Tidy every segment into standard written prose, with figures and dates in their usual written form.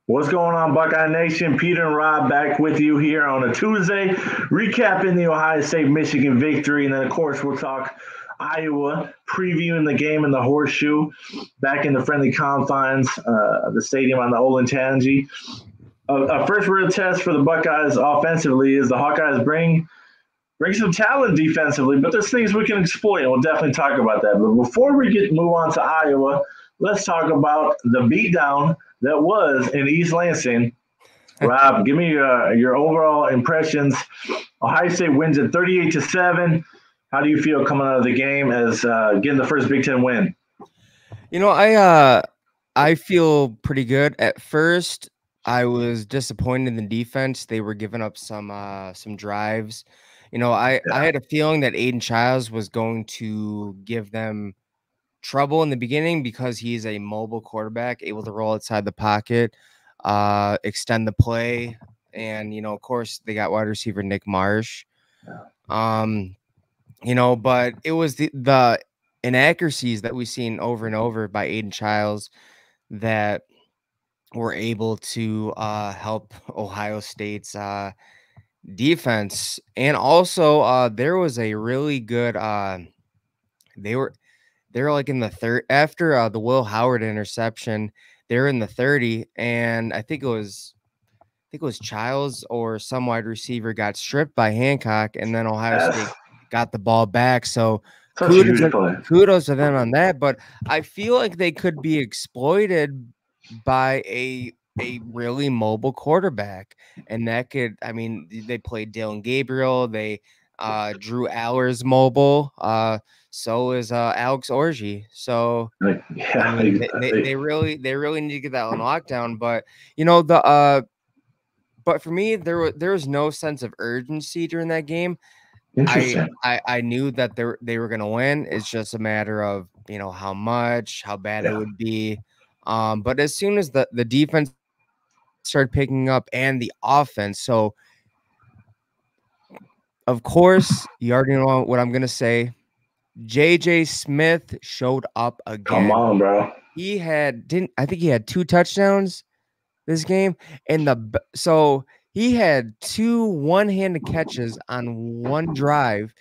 What's going on, Buckeye Nation? Peter and Rob back with you here on a Tuesday, recapping the Ohio State-Michigan victory. And then, of course, we'll talk Iowa, previewing the game in the Horseshoe, back in the friendly confines, the stadium on the Olentangy. A first real test for the Buckeyes offensively is the Hawkeyes bring some talent defensively, but there's things we can exploit, and we'll definitely talk about that. But before we move on to Iowa, let's talk about the beatdown that was in East Lansing. Rob, give me your overall impressions. Ohio State wins it 38-7. How do you feel coming out of the game as getting the first Big Ten win? I feel pretty good. At first, I was disappointed in the defense. They were giving up some drives. I had a feeling that Aiden Childs was going to give them trouble in the beginning because he's a mobile quarterback, able to roll outside the pocket, extend the play, and of course, they got wide receiver Nick Marsh. But it was the inaccuracies that we've seen over and over by Aiden Childs that were able to help Ohio State's defense. And also there was a really good they were like in the third after the Will Howard interception. They're in the 30, and I think it was Childs or some wide receiver got stripped by Hancock, and then Ohio State got the ball back. So kudos to them on that. But I feel like they could be exploited by a really mobile quarterback, and that could, they played Dylan Gabriel, they Drew Allers mobile, so is Alex Orji. So they really need to get that on lockdown. But but for me, there was no sense of urgency during that game. I knew that they were going to win. It's just a matter of how bad it would be. But as soon as the defense started picking up and the offense, so of course you already know what I'm going to say. JJ Smith showed up again. Come on, bro. I think he had 2 touchdowns this game, and so he had 2 one-handed catches on one drive.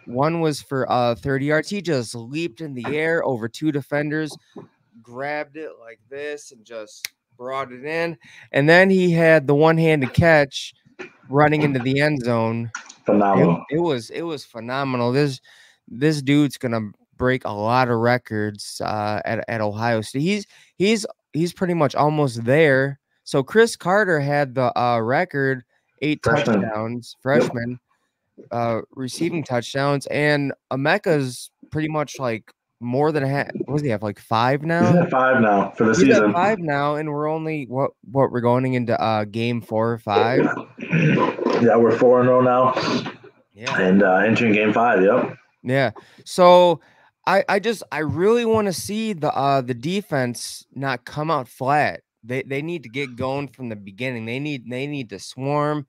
One was for 30 yards. He just leaped in the air over 2 defenders, grabbed it like this, and just brought it in. And then he had the one-handed catch running into the end zone. Phenomenal. It was phenomenal. This dude's gonna break a lot of records at Ohio State. He's pretty much almost there. So Chris Carter had the record 8 touchdowns, freshman, receiving touchdowns, and Emeka's pretty much like more than half. What does he have, like 5 now? He's at 5 now for the season. At 5 now, and we're only we're going into game 4 or 5. Yeah, we're 4-0 now. Yeah, and entering game 5. Yep. Yeah. So I really want to see the defense not come out flat. They need to get going from the beginning. They need to swarm.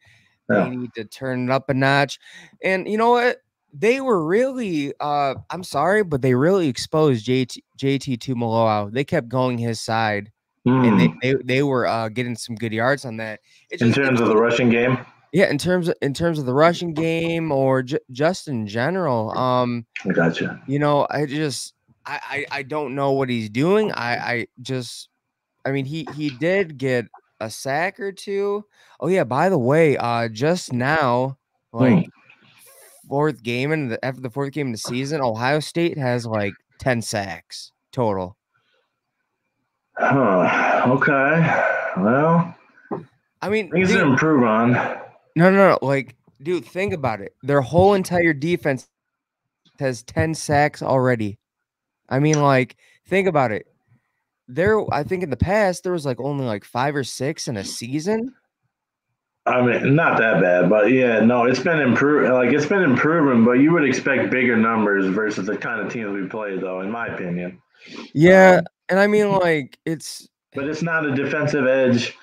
They need to turn it up a notch. And you know what? They were really I'm sorry, but they really exposed JT Tuimoloau. They kept going his side. And they were getting some good yards on that. In terms of the rushing game? Yeah, in terms of the rushing game, or just in general. I gotcha. I don't know what he's doing. He did get a sack or 2. Oh yeah, by the way, just now, like fourth game after the 4th game of the season, Ohio State has like 10 sacks total. Okay. Well, things to improve on. No. Like, dude, think about it. Their whole entire defense has 10 sacks already. Think about it. I think in the past there was only 5 or 6 in a season. Not that bad, but yeah, no, it's been improved. It's been improving, but you would expect bigger numbers versus the kind of teams we play, though, in my opinion. Yeah, and it's. But it's not a defensive edge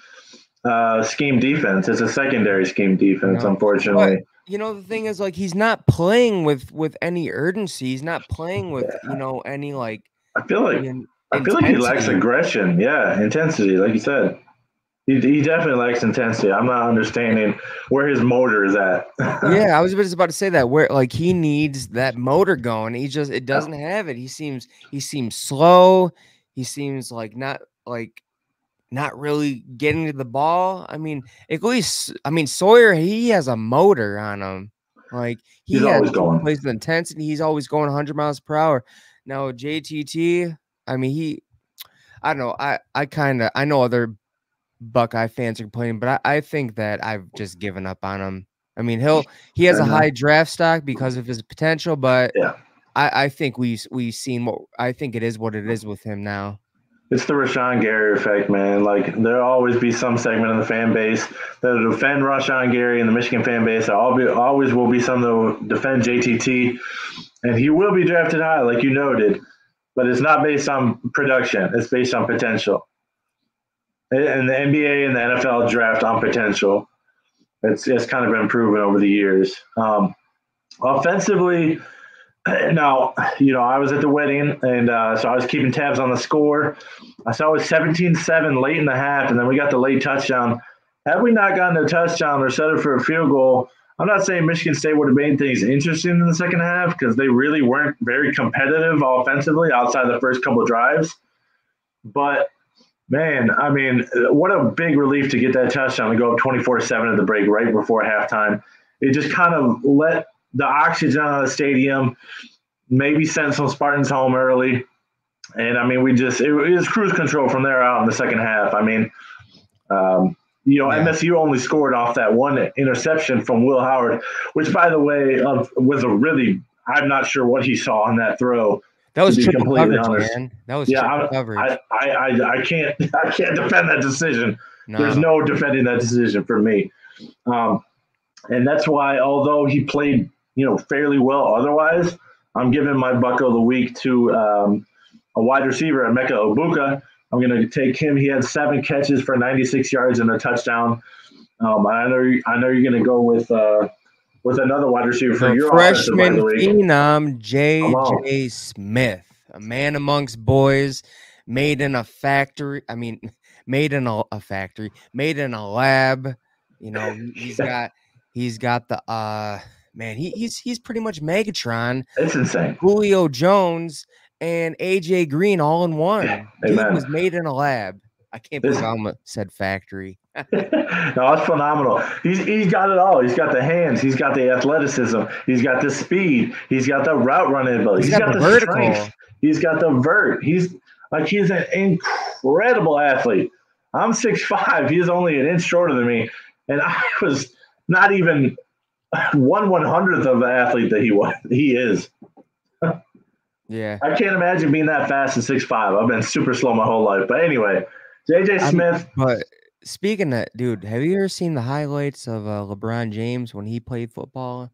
scheme defense. It's a secondary scheme defense, unfortunately. But, the thing is, he's not playing with any urgency. He's not playing with any I feel like he lacks aggression. Yeah, intensity, like you said. He definitely likes intensity. I'm not understanding where his motor is at. Yeah, I was just about to say that where like he needs that motor going. He just it doesn't have it. He seems slow. He seems not really getting to the ball. I mean, at least Sawyer, he has a motor on him. Like He's always he going. plays with intensity. He's always going 100 miles per hour. Now JTT, I mean, I don't know. I know other Buckeye fans are complaining, but I think that I've just given up on him. I mean, he has a And high draft stock because of his potential, but yeah, I think we've seen what I think it is what it is with him now. it's the Rashawn Gary effect, man. Like there'll always be some segment of the fan base that'll defend Rashawn Gary and the Michigan fan base. Always will be some that will defend JTT, and he will be drafted high, like you noted. But it's not based on production; it's based on potential. And the NBA and the NFL draft on potential. It's kind of been proven over the years. Offensively, now, I was at the wedding, and so I was keeping tabs on the score. I saw it was 17-7 late in the half, and then we got the late touchdown. Had we not gotten a touchdown or settled for a field goal, I'm not saying Michigan State would have made things interesting in the second half because they really weren't very competitive offensively outside the first couple of drives. But, man, I mean, what a big relief to get that touchdown and go up 24-7 at the break right before halftime. It just kind of let the oxygen out of the stadium, maybe sent some Spartans home early. And I mean, it was cruise control from there out in the second half. I mean, Yeah. MSU only scored off that one interception from Will Howard, which, by the way, was I'm not sure what he saw on that throw. That To was be triple completely coverage, honest, man. That was yeah, triple coverage. I can't I can't defend that decision. There's No. no defending that decision for me. Um, and that's why, although he played, fairly well otherwise, I'm giving my Bucko of the week to a wide receiver, Emeka Obuka. I'm going to take him. He had 7 catches for 96 yards and a touchdown. I know you're going to go with another wide receiver for The your offensive wide of freshman the week. phenom, Come on. J.J. Smith, a man amongst boys, made in a factory. I mean, made in a factory, made in a lab. He's got the man. He's pretty much Megatron, It's insane. Julio Jones, and AJ Green all in one. Dude Amen. was made in a lab. I can't This believe I almost said factory. no, it's phenomenal. He's got it all. He's got the hands. He's got the athleticism. He's got the speed. He's got the route running ability. He's He's got got the the strength. vertical. He's got the vert. He's an incredible athlete. I'm 6'5". He's only an inch shorter than me, and I was not even 1/100th of the athlete that he is. Yeah. I can't imagine being that fast at 6'5". I've been super slow my whole life. But anyway, JJ Smith. But speaking of, dude, have you ever seen the highlights of LeBron James when he played football?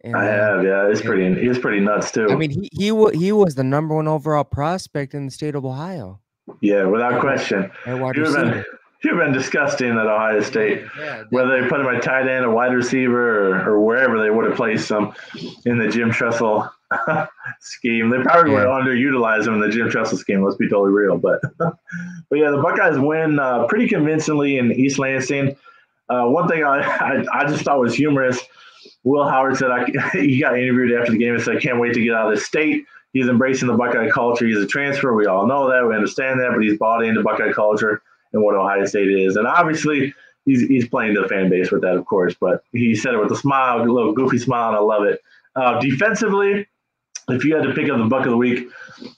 And I have, yeah. He's pretty nuts I too. mean, he was the number 1 overall prospect in the state of Ohio Yeah, without at, question. at wide He would have receiver. been he would have been disgusting at Ohio State. Yeah, Whether they put him at tight end, or wide receiver, or wherever they would have placed him in the Jim Tressel scheme. They probably would yeah. have underutilized him in the Jim Tressel scheme, let's be totally real. But yeah, the Buckeyes win pretty convincingly in East Lansing. One thing I just thought was humorous. Will Howard said he got interviewed after the game and said, "I can't wait to get out of this state." He's embracing the Buckeye culture. He's a transfer. We all know that. We understand that. But he's bought into Buckeye culture and what Ohio State is. And obviously, he's playing to the fan base with that, of course. But he said it with a smile, a little goofy smile, and I love it. Defensively, if you had to pick up the Buck of the week,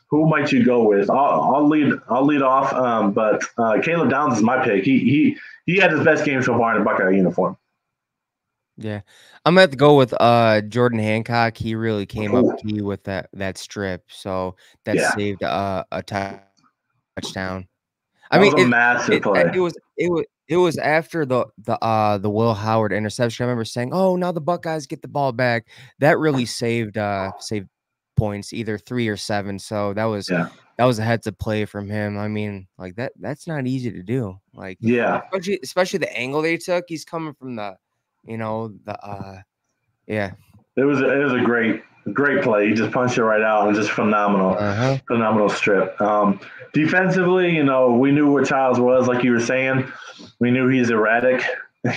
who might you go with? I'll lead off. But Caleb Downs is my pick. He had his best game so far in a Buckeye uniform. Yeah. I'm gonna have to go with Jordan Hancock. He really came up key with that strip, so that saved a touchdown. I That mean, was a massive play. it was after the Will Howard interception. I remember saying, "Oh, now the Buckeyes get the ball back." That really saved points, either 3 or 7. So that was a heads up play from him. I mean, like that's not easy to do. Like, Yeah. especially the angle they took. He's coming from yeah. It was a Great play. He just punched it right out and just phenomenal, phenomenal strip. Defensively, you know, we knew what Childs was, like you were saying. We knew he's erratic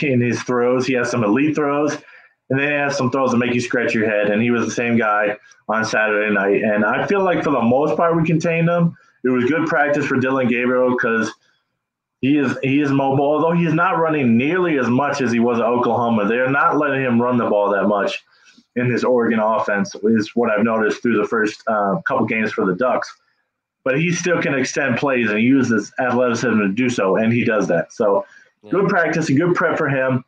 in his throws. He has some elite throws, and then he has some throws that make you scratch your head. And he was the same guy on Saturday night. And I feel like for the most part, we contained him. It was good practice for Dylan Gabriel because he is mobile, although he's not running nearly as much as he was at Oklahoma. They're not letting him run the ball that much in this Oregon offense, is what I've noticed through the first couple games for the Ducks. But he still can extend plays and use his athleticism to do so, and he does that. So good practice and good prep for him.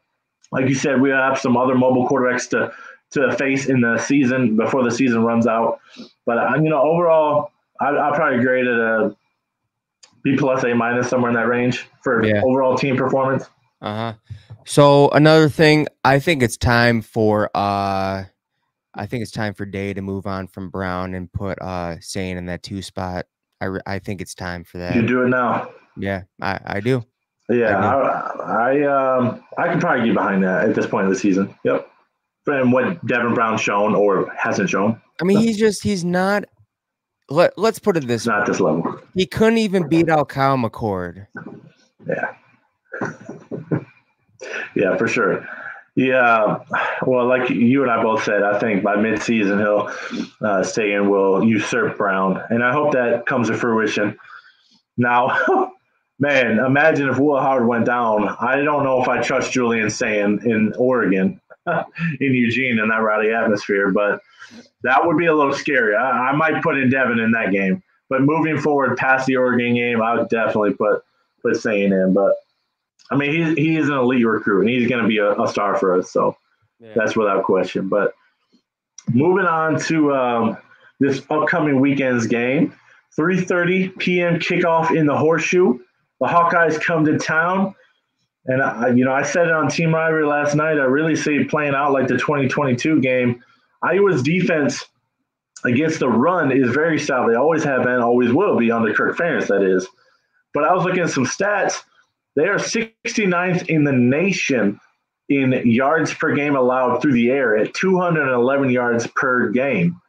Like you said, we have some other mobile quarterbacks to face in the season before the season runs out. But, you know, overall, I'll probably grade it a B plus, A minus, somewhere in that range for overall team performance. So another thing, I think it's time for Day to move on from Brown and put Sane in that 2 spot. I think it's time for that. You do it now. Yeah, I do. Yeah, I can probably get behind that at this point of the season. Yep. And what Devin Brown's shown or hasn't shown. I mean, he's not. Let's put it this way. Not this level. He couldn't even beat out Kyle McCord. Yeah. Yeah, for sure. Yeah. Well, like you and I both said, I think by midseason he'll stay and will usurp Brown. And I hope that comes to fruition. Now, man, imagine if Will Howard went down. I don't know if I trust Julian Sane in Oregon, in Eugene, in that rowdy atmosphere, but that would be a little scary. I might put in Devin in that game. But moving forward past the Oregon game, I would definitely put Sane in. But, I mean, he is an elite recruit, and he's going to be a star for us. So that's without question. But moving on to this upcoming weekend's game, 3:30 p.m. kickoff in the Horseshoe. The Hawkeyes come to town. And, I said it on Team Rivalry last night. I really see it playing out like the 2022 game. Iowa's defense against the run is very stout. They always have been, always will be under Kirk Ferentz, that is. But I was looking at some stats. They are 69th in the nation in yards per game allowed through the air at 211 yards per game.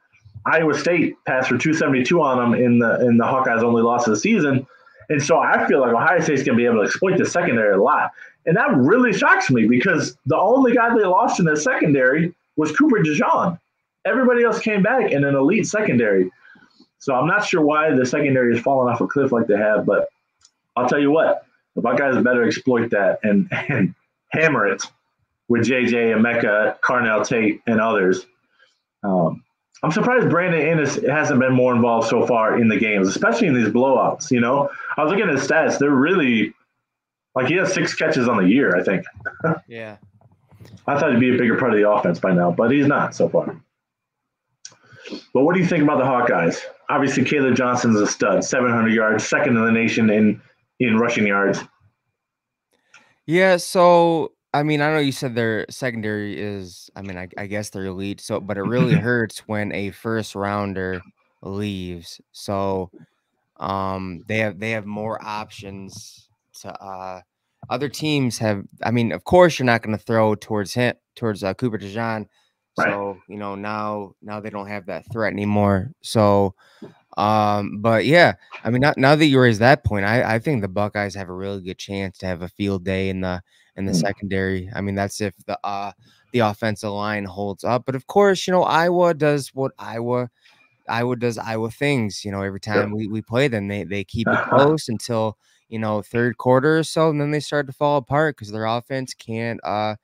Iowa State passed for 272 on them in the Hawkeyes' only loss of the season. And so I feel like Ohio State's going to be able to exploit the secondary a lot. And that really shocks me because the only guy they lost in the secondary was Cooper DeJean. Everybody else came back in an elite secondary. So I'm not sure why the secondary has fallen off a cliff like they have, but I'll tell you what, the Buckeyes better exploit that and hammer it with J.J. Emeka, Carnell Tate, and others. I'm surprised Brandon Ennis hasn't been more involved so far in the games, especially in these blowouts. You know, I was looking at his stats; they're really like he has 6 catches on the year, I think. Yeah, I thought he'd be a bigger part of the offense by now, but he's not so far. But what do you think about the Hawkeyes? Obviously, Caleb Johnson's a stud, 700 yards, second in the nation in rushing yards. Yeah, so I mean, I know you said their secondary is, I mean, I guess they're elite. So, but it really hurts when a first rounder leaves. So, they have more options to other teams have. I mean, of course, you're not going to throw towards Cooper DeJean. Right. So, now they don't have that threat anymore. So, but yeah, I mean, now that you raise that point, I think the Buckeyes have a really good chance to have a field day in the secondary. I mean, that's if the offensive line holds up. But of course, Iowa does what Iowa does Iowa things. Every time we play them, they keep it close until third quarter or so, and then they start to fall apart because their offense cannot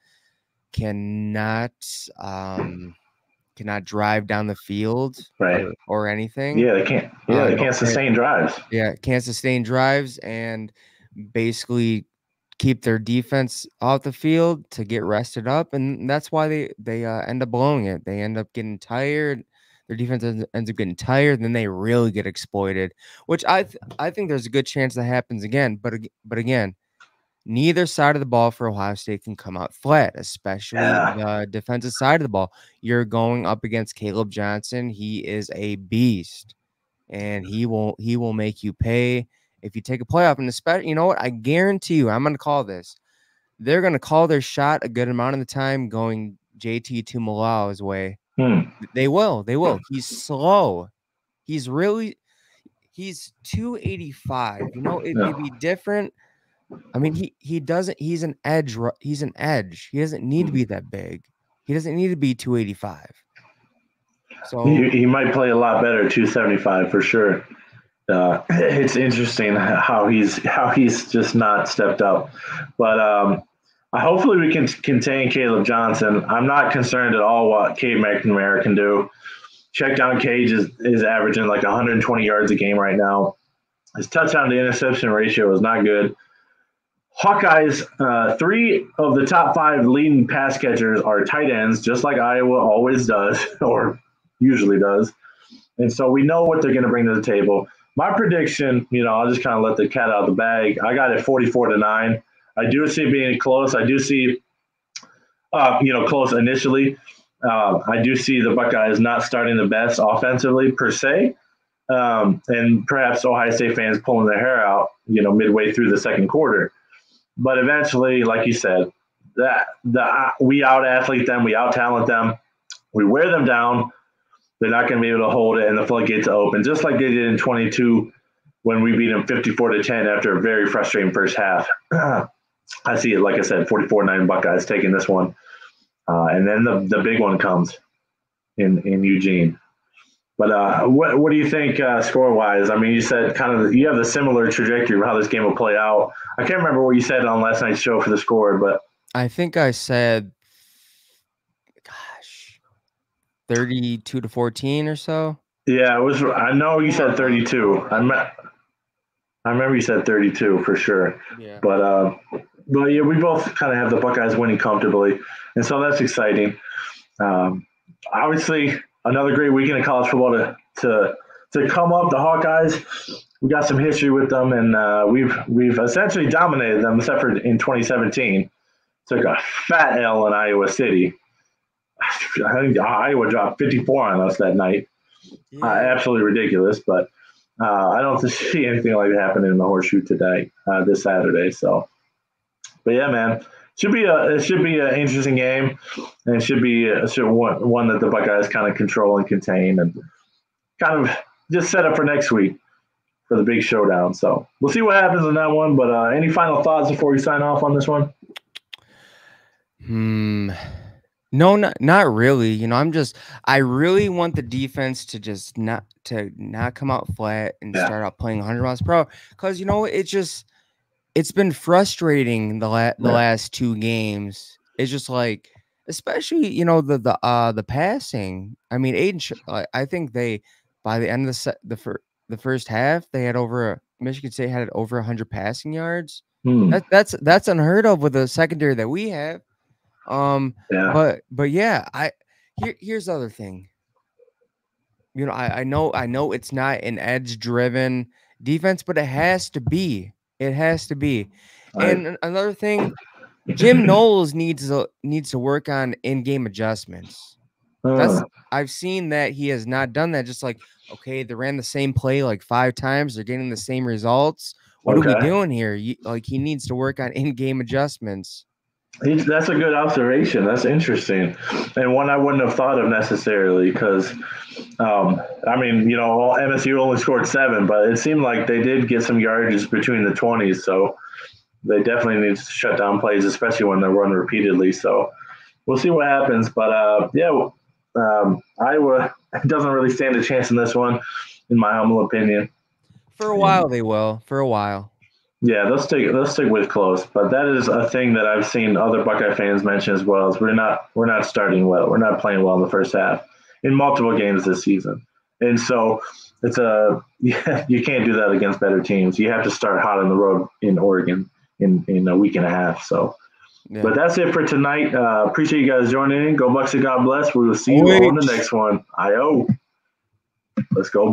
drive down the field or anything. Yeah, they can't. Yeah, they can't sustain drives. Yeah, can't sustain drives and basically keep their defense off the field to get rested up, and that's why they end up blowing it. They end up getting tired. Their defense ends up getting tired, and then they really get exploited, which I think there's a good chance that happens again. But again, neither side of the ball for Ohio State can come out flat, especially the defensive side of the ball. You're going up against Caleb Johnson. He is a beast, and he will make you pay if you take a playoff. And especially, you know what? I guarantee you, I'm going to call this. They're going to call their shot a good amount of the time going JT Tuimoloau's way. They will. He's slow. He's 285. It'd be different. I mean, he doesn't. He's an edge. He's an edge. He doesn't need to be that big. He doesn't need to be 285. So he might play a lot better 275 for sure. It's interesting how he's just not stepped up, but hopefully we can contain Caleb Johnson. I'm not concerned at all what Cade McNamara can do. Check down Cage is averaging like 120 yards a game right now. His touchdown to interception ratio is not good. Hawkeyes, 3 of the top 5 leading pass catchers are tight ends, just like Iowa always does, or usually does. And so we know what they're going to bring to the table. My prediction, I'll just kind of let the cat out of the bag. I got it 44-9. I do see it being close. I do see, close initially. I do see the Buckeyes not starting the best offensively per se, and perhaps Ohio State fans pulling their hair out, midway through the second quarter. But eventually, like you said, we out-athlete them, we out-talent them, we wear them down. They're not going to be able to hold it, and the floodgates open, just like they did in 22 when we beat them 54-10 after a very frustrating first half. I see it, like I said, 44-9 Buckeyes taking this one. And then the big one comes in Eugene. But what do you think score-wise? I mean, you said you have the similar trajectory of how this game will play out. I can't remember what you said on last night's show for the score, but I think I said, 32-14 or so. Yeah, it was. I know you said 32. I remember you said 32 for sure. Yeah. But yeah, we both kind of have the Buckeyes winning comfortably, and so that's exciting. Obviously, another great weekend of college football to come up. The Hawkeyes, we got some history with them, and we've essentially dominated them, except for in 2017. Took a fat L in Iowa City. I think Iowa dropped 54 on us that night. Yeah. Absolutely ridiculous, but I don't see anything like that happening in the Horseshoe today, this Saturday. So, but yeah, man, it should be an interesting game, and it should be one that the Buckeyes kind of control and contain, and kind of just set up for next week for the big showdown. So we'll see what happens in that one. But any final thoughts before we sign off on this one? No, not really. I really want the defense to just not come out flat and start out playing 100 miles per hour, because it's been frustrating the last 2 games. It's just like, especially the passing. I mean, I think they, by the end of the first half, they had Michigan State had over 100 passing yards. That's unheard of with the secondary that we have. But yeah, here's the other thing. I know it's not an edge-driven defense, but it has to be. It has to be. And another thing, Jim Knowles needs to work on in-game adjustments. I've seen that he has not done that. Just like, okay, they ran the same play like 5 times, they're getting the same results. What are we doing here? He needs to work on in-game adjustments. That's a good observation. That's interesting, and one I wouldn't have thought of necessarily, because, MSU only scored 7, but it seemed like they did get some yardage between the 20s, so they definitely need to shut down plays, especially when they're run repeatedly. So we'll see what happens, but Iowa doesn't really stand a chance in this one, in my humble opinion. For a while, they will. For a while. Yeah, they'll stick with close, but that is a thing that I've seen other Buckeye fans mention as well. Is we're not starting well, we're not playing well in the first half in multiple games this season, and so you can't do that against better teams. You have to start hot on the road in Oregon in a week and a half. So, But that's it for tonight. Appreciate you guys joining in. Go Bucks and God bless. We will see you on the next one. Let's go.